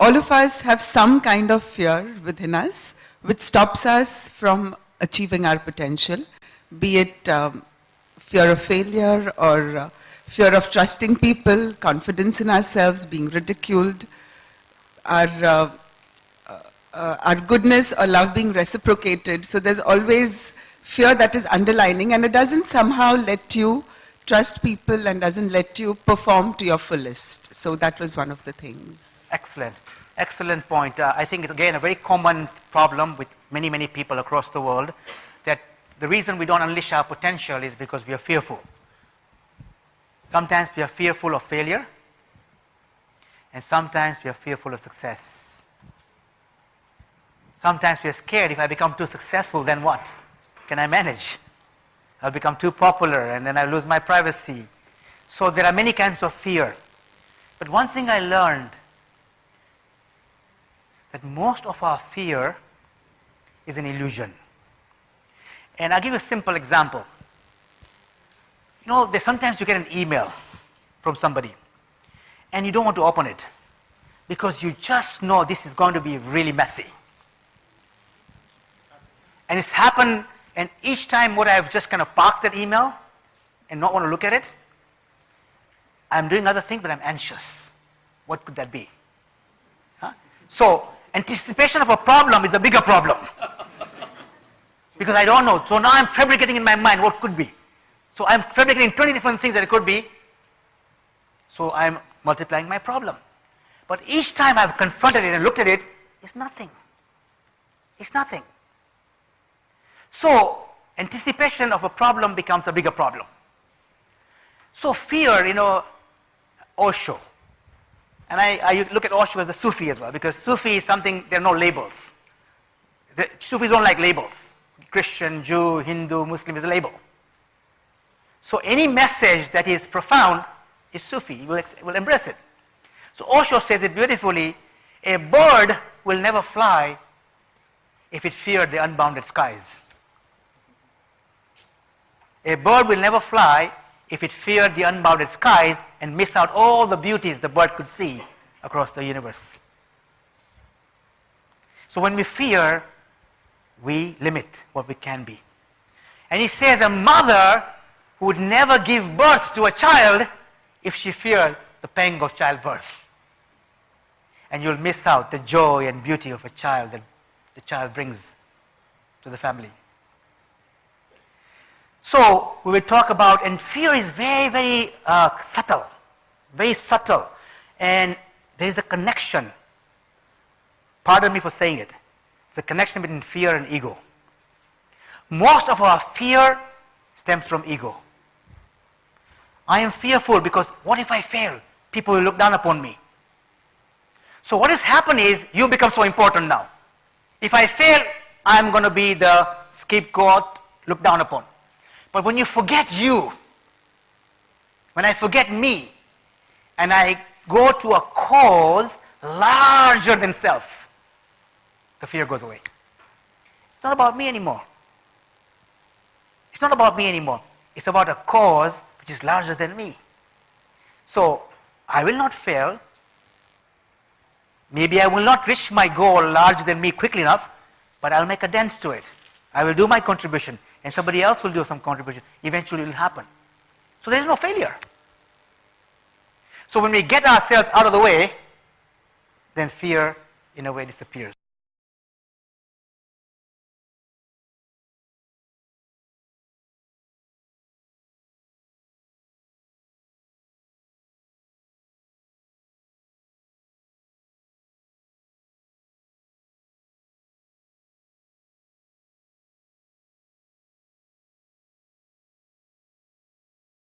all of us have some kind of fear within us which stops us from achieving our potential, be it fear of failure or fear of trusting people, confidence in ourselves, being ridiculed, our goodness or love being reciprocated. So there's always fear that is underlining, and it doesn't somehow let you trust people and doesn't let you perform to your fullest. So that was one of the things. Excellent. Excellent point. I think it's, again, a very common problem with many, many people across the world, that the reason we don't unleash our potential is because we are fearful. Sometimes we are fearful of failure, and sometimes we are fearful of success. Sometimes we are scared, if I become too successful, then what? Can I manage? I'll become too popular, and then I'll lose my privacy. So there are many kinds of fear. But one thing I learned, that most of our fear is an illusion. And I'll give you a simple example. You know, sometimes you get an email from somebody, and you don't want to open it because you just know this is going to be really messy. And it's happened, and each time what I've just kind of parked that email and not want to look at it, I'm doing other things, but I'm anxious. What could that be? Huh? So anticipation of a problem is a bigger problem. Because I don't know. So now I'm fabricating in my mind what could be. So I'm fabricating 20 different things that it could be. So I'm multiplying my problem. But each time I've confronted it and looked at it, it's nothing. It's nothing. So anticipation of a problem becomes a bigger problem. So fear, you know, Osho. And I look at Osho as a Sufi as well, because Sufi is something, there are no labels. The Sufis don't like labels. Christian, Jew, Hindu, Muslim is a label. So any message that is profound is Sufi, will embrace it. So Osho says it beautifully, a bird will never fly if it feared the unbounded skies. A bird will never fly if it feared the unbounded skies and miss out all the beauties the bird could see across the universe. So when we fear, we limit what we can be. And he says a mother would never give birth to a child if she feared the pang of childbirth. And you'll miss out the joy and beauty of a child that the child brings to the family. So we will talk about, and fear is very, very subtle, and there is a connection. Pardon me for saying it. It's a connection between fear and ego. Most of our fear stems from ego. I am fearful because what if I fail? People will look down upon me. So what has happened is you become so important now. If I fail, I'm going to be the scapegoat, looked down upon. But when you forget you, when I forget me, and I go to a cause larger than self, the fear goes away. It's not about me anymore. It's not about me anymore. It's about a cause which is larger than me. So I will not fail. Maybe I will not reach my goal larger than me quickly enough, but I'll make a dent to it. I will do my contribution, and somebody else will do some contribution. Eventually it will happen. So there is no failure. So when we get ourselves out of the way, then fear in a way disappears.